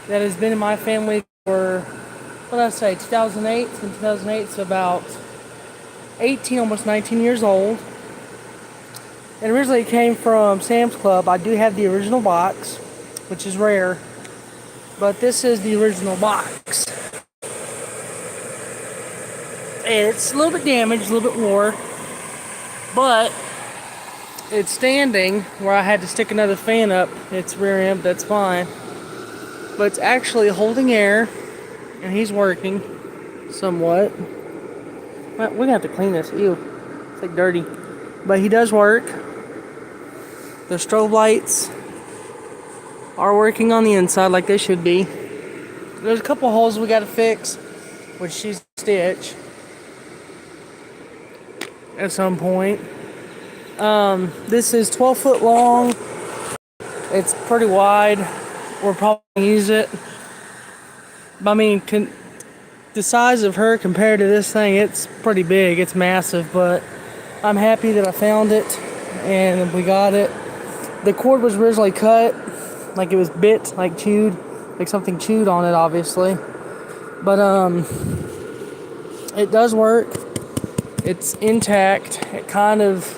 that has been in my family for, what did I say, 2008? Since 2008, so about 18, almost 19 years old. And originally it came from Sam's Club. I do have the original box, which is rare. But this is the original box. And it's a little bit damaged, a little bit wore. But it's standing where I had to stick another fan up. It's rear end, that's fine. But it's actually holding air. And he's working somewhat. We're gonna have to clean this. Ew. It's like dirty. But he does work. The strobe lights are working on the inside like they should be. There's a couple holes we gotta fix, which she's stitch at some point. This is 12 foot long. It's pretty wide. We'll probably use it. I mean, the size of her compared to this thing, it's pretty big. It's massive, but I'm happy that I found it and we got it. The cord was originally cut, like it was bit, like chewed, like something chewed on it, obviously. But it does work. It's intact. It kind of,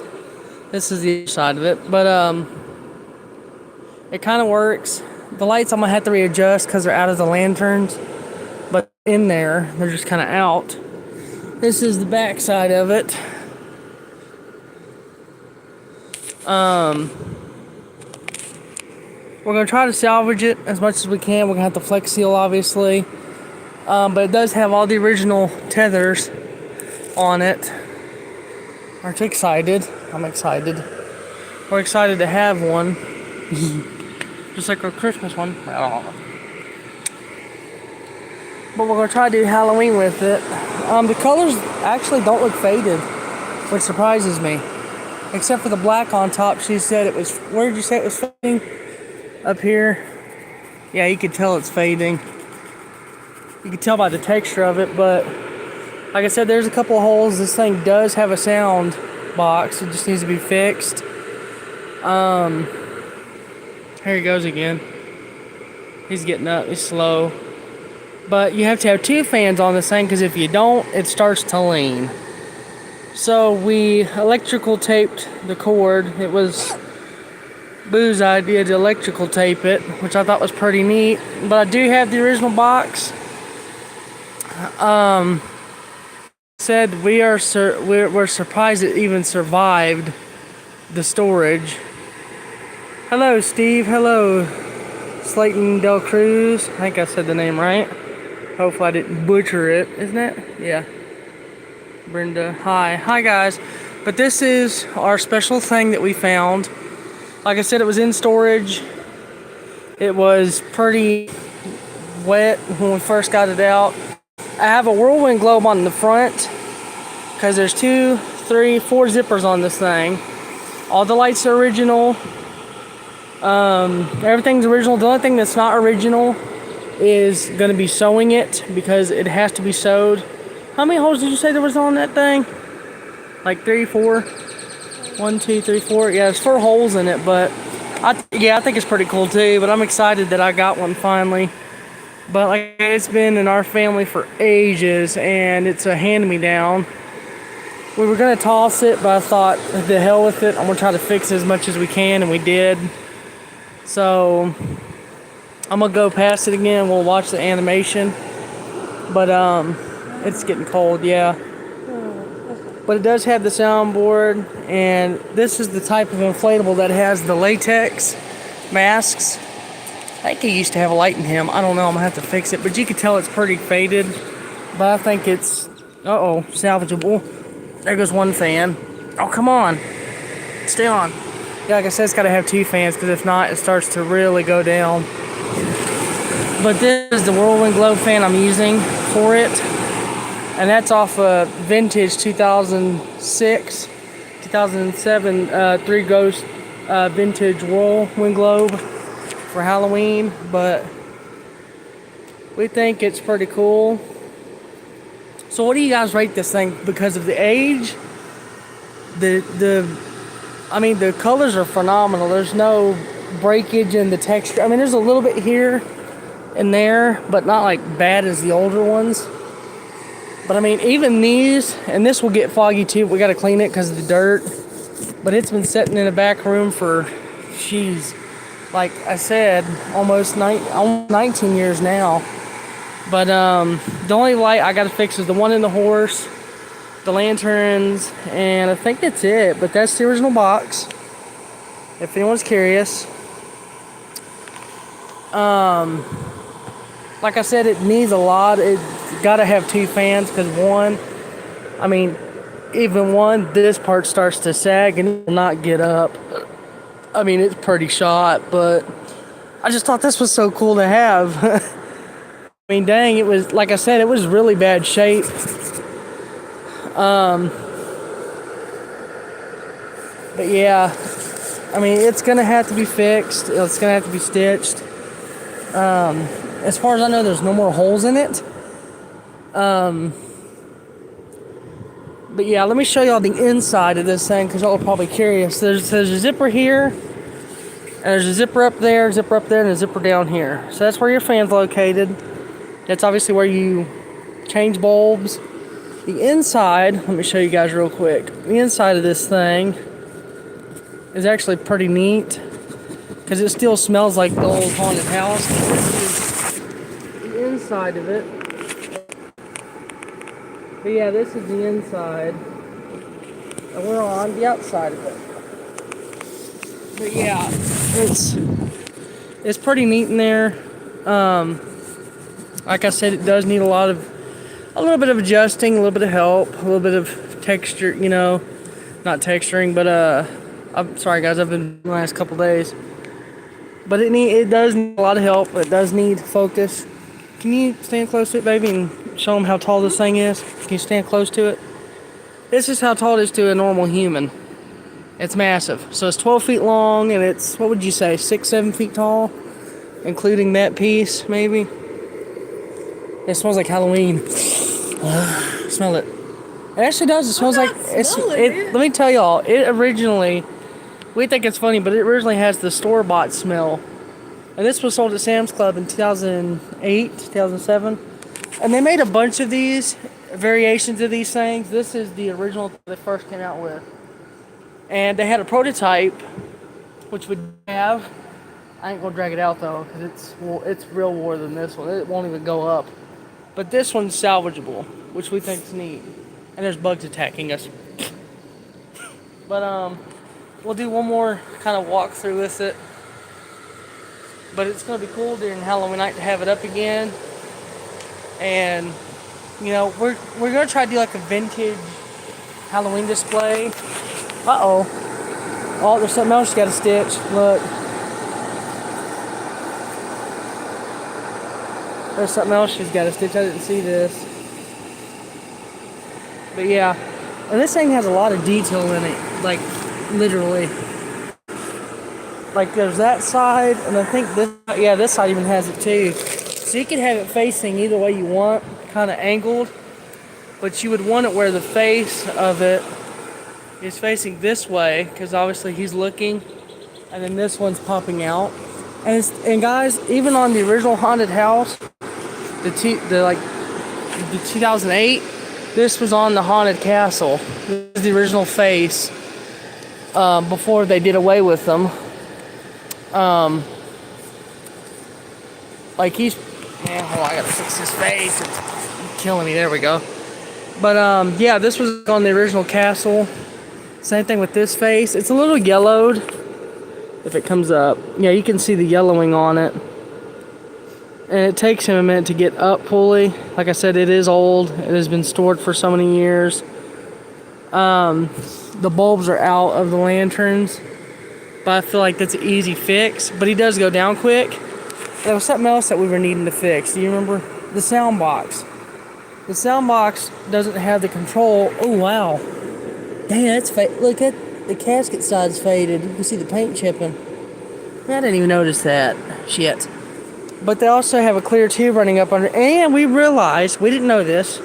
this is the other side of it, but it kind of works. The lights I'm gonna have to readjust because they're out of the lanterns, but in there they're just kind of out. This is the back side of it. We're gonna try to salvage it as much as we can. We're gonna have to flex seal, obviously, but it does have all the original tethers on it. Aren't you excited? I'm excited. We're excited to have one. Just like our Christmas one. Oh. But we're going to try to do Halloween with it. The colors actually don't look faded, which surprises me. Except for the black on top. She said it was, where did you say it was fading? Up here. Yeah, you could tell it's fading. You can tell by the texture of it, but like I said, there's a couple of holes. This thing does have a sound box. It just needs to be fixed. Here he goes again. He's getting up. He's slow. But you have to have two fans on this thing because if you don't, it starts to lean. So we electrical taped the cord. It was Boo's idea to electrical tape it, which I thought was pretty neat. But I do have the original box. Said we're surprised it even survived the storage. Hello, Steve. Hello, Slayton Del Cruz. I think I said the name right. Hopefully I didn't butcher it. Isn't it? Yeah. Brenda. Hi. Hi, guys. But this is our special thing that we found. Like I said, it was in storage. It was pretty wet when we first got it out. I have a whirlwind globe on the front because there's 2, 3, 4 zippers on this thing. All the lights are original. Everything's original. The only thing that's not original is going to be sewing it because it has to be sewed. How many holes did you say there was on that thing? Like 3, 4? 1, 2, 3, 4. Yeah, there's 4 holes in it, but I think it's pretty cool too. But I'm excited that I got one finally. But like it's been in our family for ages, and it's a hand-me-down. We were gonna toss it, but I thought, the hell with it. I'm gonna try to fix it as much as we can, and we did. So I'm gonna go past it again. We'll watch the animation. But it's getting cold, yeah. But it does have the soundboard, and this is the type of inflatable that has the latex masks. I think he used to have a light in him. I don't know. I'm gonna have to fix it, but you can tell it's pretty faded. But I think it's salvageable. There goes one fan. Oh, come on, stay on. Yeah, like I said, it's got to have 2 fans because if not, it starts to really go down. But this is the Whirlwind Globe fan I'm using for it. And that's off a vintage 2006, 2007 Three Ghost vintage Whirlwind Globe for Halloween. But we think it's pretty cool. So what do you guys rate this thing? Because of the age, the colors are phenomenal. There's no breakage in the texture. I mean, there's a little bit here, in there, but not like bad as the older ones. But I mean, even these, and this will get foggy too. We got to clean it because of the dirt. But it's been sitting in the back room for, jeez, like I said, almost 19 years now. But the only light I got to fix is the one in the horse, the lanterns, and I think that's it. But that's the original box, if anyone's curious. Like I said, it needs a lot. It's got to have 2 fans because one, I mean, even one, this part starts to sag and it will not get up. I mean, it's pretty shot, but I just thought this was so cool to have. I mean, dang, it was, like I said, it was really bad shape. But yeah, I mean, it's gonna have to be fixed. It's gonna have to be stitched. As far as I know, there's no more holes in it. But yeah, let me show y'all the inside of this thing because y'all are probably curious. There's a zipper here, and there's a zipper up there, and a zipper down here. So that's where your fan's located. That's obviously where you change bulbs. The inside, let me show you guys real quick. The inside of this thing is actually pretty neat because it still smells like the old haunted house. This is the inside of it. But yeah, this is the inside. And we're on the outside of it. But yeah, it's pretty neat in there. Like I said, it does need a little bit of adjusting, a little bit of help, a little bit of texture, you know, not texturing, but I'm sorry guys, I've been the last couple days. But it does need a lot of help. It does need focus. Can you stand close to it, baby, and show them how tall this thing is? Can you stand close to it? This is how tall it is to a normal human. It's massive. So it's 12 feet long, and it's, what would you say, 6-7 feet tall, including that piece, maybe. It smells like Halloween. Smell it. It actually does. It smells like let me tell y'all. It originally, we think it's funny, but it originally has the store-bought smell. And this was sold at Sam's Club in 2008, 2007. And they made a bunch of these variations of these things. This is the original they first came out with. And they had a prototype, which would have, I ain't gonna drag it out though, because it's real more than this one. It won't even go up. But this one's salvageable, which we think is neat. And there's bugs attacking us. But we'll do one more kind of walk through with it. But it's going to be cool during Halloween night to have it up again. And, you know, we're going to try to do like a vintage Halloween display. Uh-oh. Oh, there's something else you got to stitch. Look. There's something else she's got to stitch. I didn't see this. But yeah. And this thing has a lot of detail in it. Like, literally. Like there's that side, and I think this side even has it too. So you can have it facing either way you want, kind of angled. But you would want it where the face of it is facing this way, because obviously he's looking, and then this one's popping out. And guys, even on the original haunted house, the 2008, this was on the haunted castle. This is the original face before they did away with them. Like he's, man, hold on, I gotta fix his face. It's killing me. There we go. But yeah, this was on the original castle. Same thing with this face. It's a little yellowed. If it comes up, yeah, you can see the yellowing on it. And it takes him a minute to get up fully. Like I said, it is old. It has been stored for so many years. The bulbs are out of the lanterns. But I feel like that's an easy fix. But he does go down quick. There was something else that we were needing to fix. Do you remember? The sound box. The sound box doesn't have the control. Oh, wow. Dang, that's faded. Look at the casket side's faded. You can see the paint chipping. I didn't even notice that. Shit. But they also have a clear tube running up under. And we realized, we didn't know this,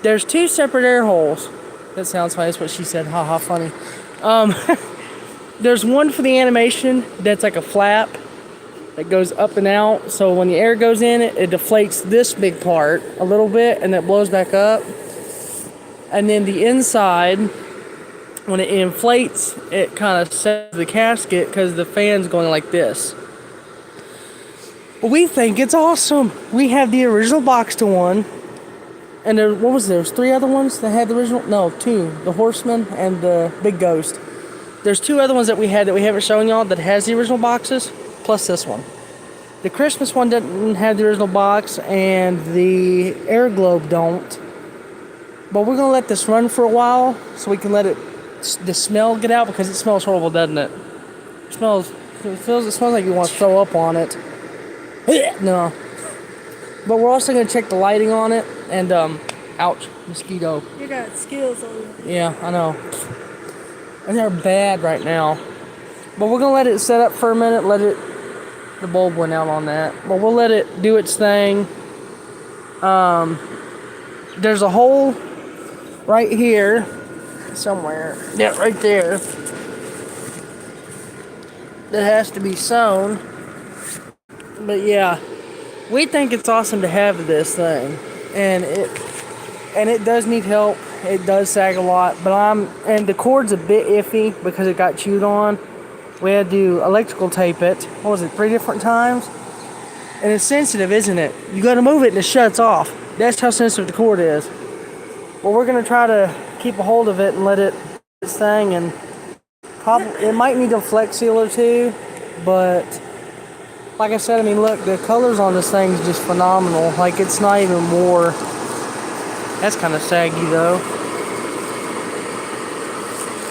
there's 2 separate air holes. That sounds funny. That's what she said. Ha ha, funny. There's one for the animation that's like a flap. that goes up and out. So when the air goes in, it deflates this big part a little bit, and it blows back up. And then the inside, when it inflates, it kind of sets the gasket because the fan's going like this. We think it's awesome. We have the original box to one. And there, what was there? There's 3 other ones that had the original? No, 2. The Horseman and the Big Ghost. There's 2 other ones that we had that we haven't shown y'all that has the original boxes, plus this one. The Christmas one doesn't have the original box, and the Air Globe don't. But we're gonna let this run for a while so we can let the smell get out, because it smells horrible, doesn't it? It smells like you want to throw up on it. No. But we're also gonna check the lighting on it, and ouch, mosquito. You got skills on it. Yeah, I know. And they're bad right now. But we're gonna let it set up for a minute. The bulb went out on that. But we'll let it do its thing. There's a hole right here somewhere. Yeah, right there. That has to be sewn. But yeah, we think it's awesome to have this thing, and it does need help. It does sag a lot, and the cord's a bit iffy because it got chewed on. We had to electrical tape it. What was it, 3 different times? And it's sensitive, isn't it? You got to move it and it shuts off. That's how sensitive the cord is. Well, we're gonna try to keep a hold of it and let it do its thing, and it might need a Flex Seal or 2, but like I said, I mean, look, the colors on this thing is just phenomenal. Like, it's not even more. That's kind of saggy, though.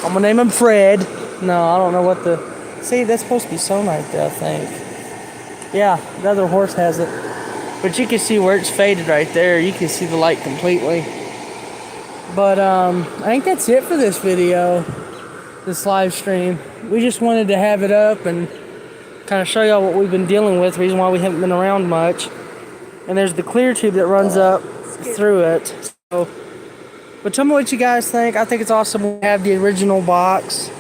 I'm gonna name him Fred. No, I don't know what the... See, that's supposed to be sewn right there, I think. Yeah, the other horse has it. But you can see where it's faded right there. You can see the light completely. But, I think that's it for this video. This live stream. We just wanted to have it up and kind of show y'all what we've been dealing with, the reason why we haven't been around much. And there's the clear tube that runs up through it. So, but tell me what you guys think. I think it's awesome we have the original box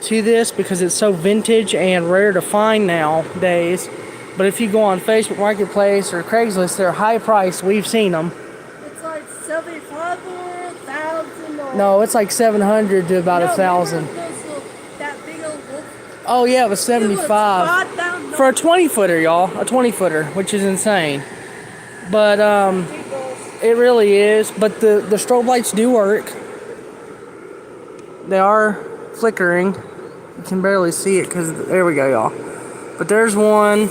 to this, because it's so vintage and rare to find nowadays. But if you go on Facebook Marketplace or Craigslist, they're high priced. We've seen them. It's like 75 or 1,000 or... No, it's like 700 to about 1,000. That big old wolf. Oh yeah, it was 75 for a 20-footer, y'all. A 20-footer, which is insane. But it really is. But the strobe lights do work. They are flickering. You can barely see it because there we go, y'all. But there's 1,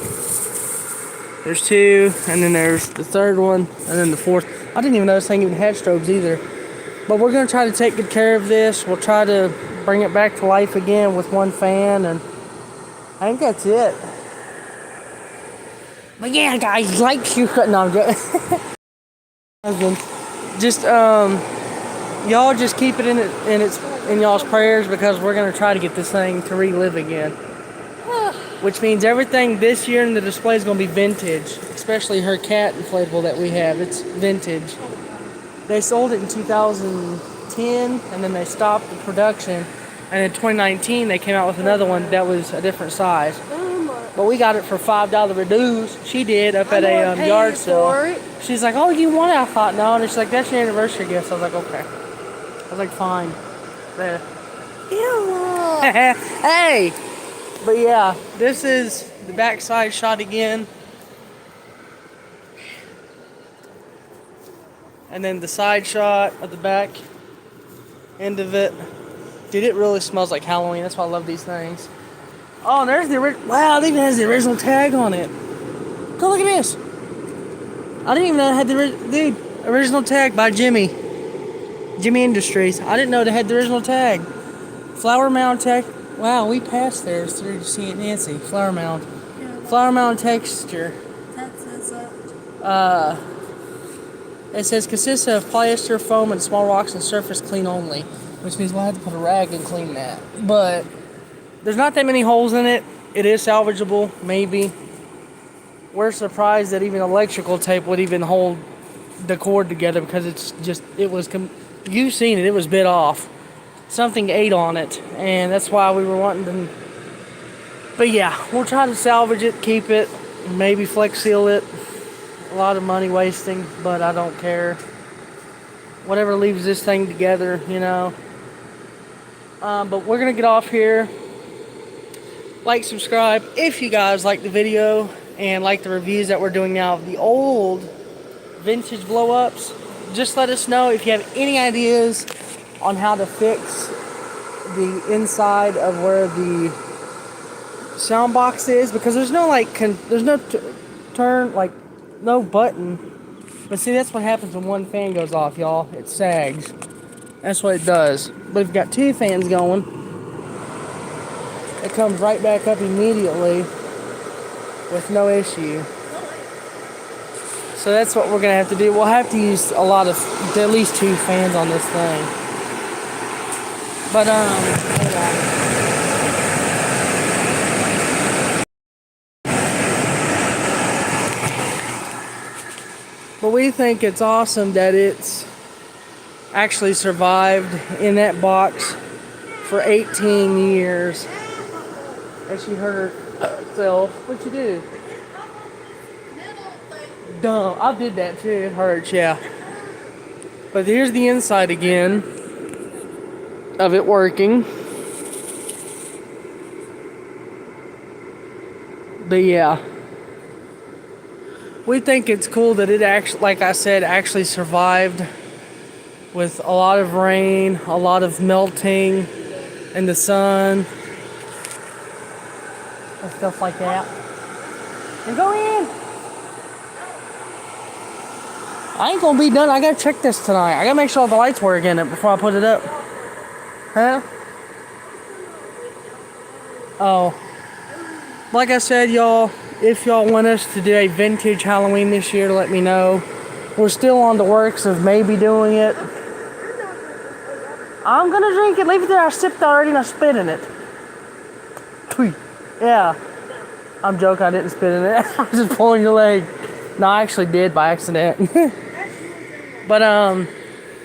there's 2, and then there's the 3rd one, and then the 4th. I didn't even know this thing even had strobes either. But we're gonna try to take good care of this. We'll try to bring it back to life again with 1 fan, and I think that's it. But yeah, guys, like you. No, I'm good. Just y'all just keep it in y'all's prayers, because we're gonna try to get this thing to relive again. Which means everything this year in the display is gonna be vintage, especially her cat inflatable that we have. It's vintage. They sold it in 2010, and then they stopped the production. And in 2019, they came out with another one that was a different size. But we got it for $5 reduced. She did up at a yard sale. She's like, "Oh, you want it?" I thought, no. And she's like, "That's your anniversary gift." I was like, "Okay." I was like, "Fine." There. Ew. Hey! But yeah, this is the backside shot again. And then the side shot of the back end of it. Dude, it really smells like Halloween. That's why I love these things. Oh, and there's the original. Wow, it even has the original tag on it. Go look at this. I didn't even know it had the original tag by Jimmy Industries. I didn't know they had the original tag. Flower Mound tag. Wow, we passed there through St. Nancy. Flower Mound. Yeah, Flower Mound texture. that says that. It says consists of polyester foam and small rocks and surface clean only, which means we'll have to put a rag and clean that. But there's not that many holes in it. It is salvageable, maybe. We're surprised that even electrical tape would even hold the cord together, because you've seen it, it was bit off. Something ate on it, and that's why we were wanting to But yeah, we'll try to salvage it, keep it, maybe flex seal it. A lot of money wasting, but I don't care. Whatever leaves this thing together, you know. But we're gonna get off here. Like, subscribe if you guys like the video and like the reviews that we're doing now of the old vintage blow-ups. Just let us know if you have any ideas on how to fix the inside of where the sound box is, because there's no turn, like no button. But see, that's what happens when one fan goes off, y'all. It sags. That's what it does. But if you've got two fans going, it comes right back up immediately with no issue. So that's what we're gonna have to do. We'll have to use at least two fans on this thing. But hold on. But we think it's awesome that it's actually survived in that box for 18 years. And she hurt herself. What'd you do? Dumb. I did that too. It hurts, yeah. But here's the inside again of it working. But yeah. We think it's cool that it actually, like I said, actually survived with a lot of rain, a lot of melting in the sun, and stuff like that. And go in! I ain't gonna be done. I gotta check this tonight. I gotta make sure all the lights work in it before I put it up. Huh? Oh. Like I said, y'all, if y'all want us to do a vintage Halloween this year, let me know. We're still on the works of maybe doing it. I'm gonna drink it. Leave it there. I sipped already and I spit in it. Tweet. Yeah. I'm joking. I didn't spit in it. I was just pulling your leg. No, I actually did by accident. But,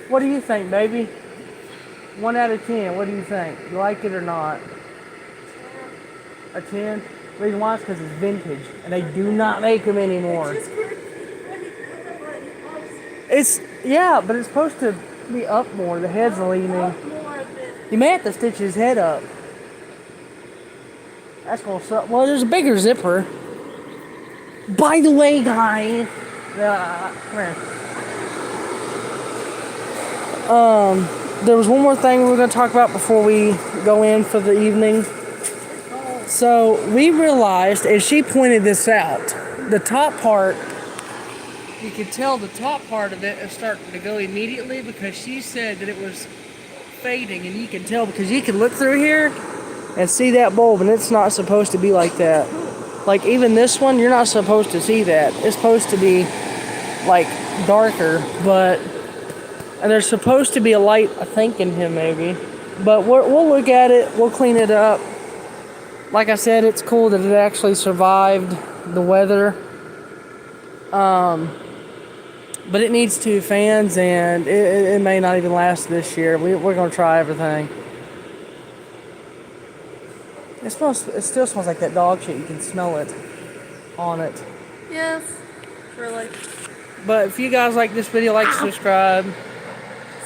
what do you think, baby? 1 out of 10. What do you think? You like it or not? A 10? The reason why is because it's vintage. And they do not make them anymore. Yeah, but it's supposed to be up more. The head's leaning. You may have to stitch his head up. That's gonna suck. Well, there's a bigger zipper. By the way, guys. Come here. There was one more thing we were gonna talk about before we go in for the evening. So we realized, as she pointed this out, the top part, you could tell the top part of it is starting to go immediately, because she said that it was fading, and you can tell because you can look through here and see that bulb, and it's not supposed to be like that. Like even this one, you're not supposed to see that. It's supposed to be like darker, and there's supposed to be a light, I think, in him maybe. But we'll look at it, we'll clean it up. Like I said, it's cool that it actually survived the weather. But it needs two fans, and it may not even last this year. We're going to try everything. It still smells like that dog shit. You can smell it on it. Yes, really. But if you guys like this video, like, subscribe.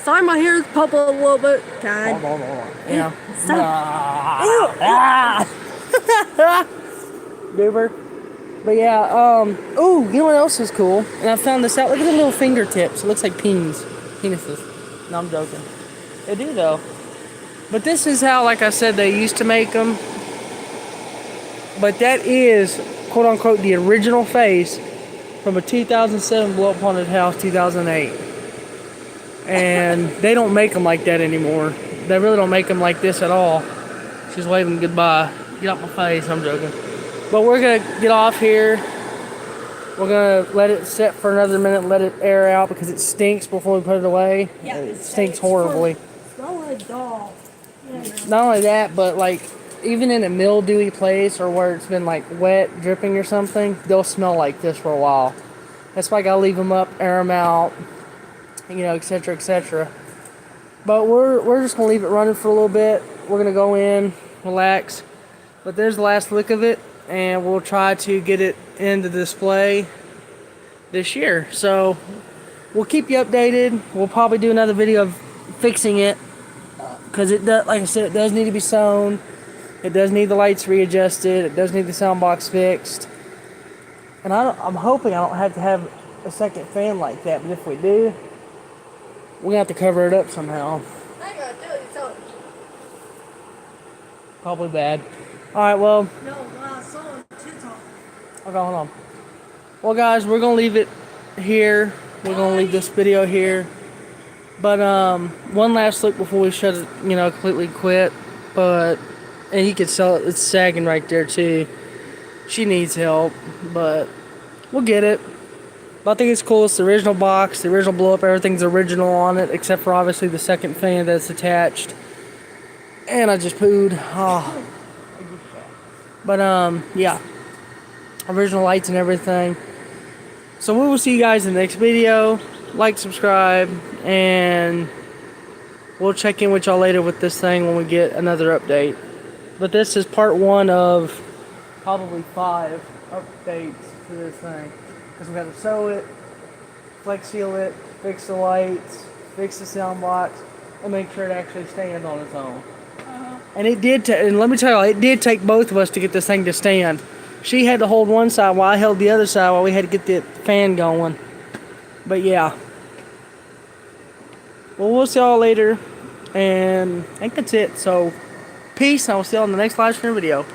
Sorry, my hair's popping a little bit. God. Yeah. Goober. But yeah, oh, you know what else is cool? And I found this out. Look at the little fingertips. It looks like penises. No, I'm joking. They do though. But this is how, like I said, they used to make them. But that is, quote unquote, the original face from a 2007 blow up haunted house, 2008. And they don't make them like that anymore. They really don't make them like this at all. She's waving goodbye. Get off my face. I'm joking. But we're going to get off here. We're going to let it sit for another minute, let it air out, because it stinks before we put it away. Yeah, it stinks horribly. Smell like dog. Not only that, but like even in a mildewy place or where it's been like wet, dripping or something, they'll smell like this for a while. That's why I got to leave them up, air them out, etc., etc. But we're just going to leave it running for a little bit. We're going to go in, relax, But there's the last look of it, and we'll try to get it in the display this year. So we'll keep you updated. We'll probably do another video of fixing it, because it does, like I said, it does need to be sewn. It does need the lights readjusted. It does need the sound box fixed. And I'm hoping I don't have to have a second fan like that. But if we do, we're gonna have to cover it up somehow. I ain't gonna do it, so. Probably bad. All right. Well. No, when I saw it, TikTok. Okay, hold on. Well, guys, we're gonna leave it here. We're gonna leave this video here. But one last look before we shut it, completely quit. And you can sell it. It's sagging right there too. She needs help, but we'll get it. But I think it's cool. It's the original box, the original blow up. Everything's original on it, except for obviously the second fan that's attached. And I just pooed. Oh. But yeah, original lights and everything. So we will see you guys in the next video. Like, subscribe, and we'll check in with y'all later with this thing when we get another update. But this is part 1 of probably 5 updates to this thing. Because we got to sew it, flex seal it, fix the lights, fix the sound box, and make sure it actually stands on its own. And it did, and let me tell you, it did take both of us to get this thing to stand. She had to hold one side while I held the other side while we had to get the fan going. But yeah. Well, we'll see y'all later. And I think that's it. So, peace. And I will see y'all in the next live stream video.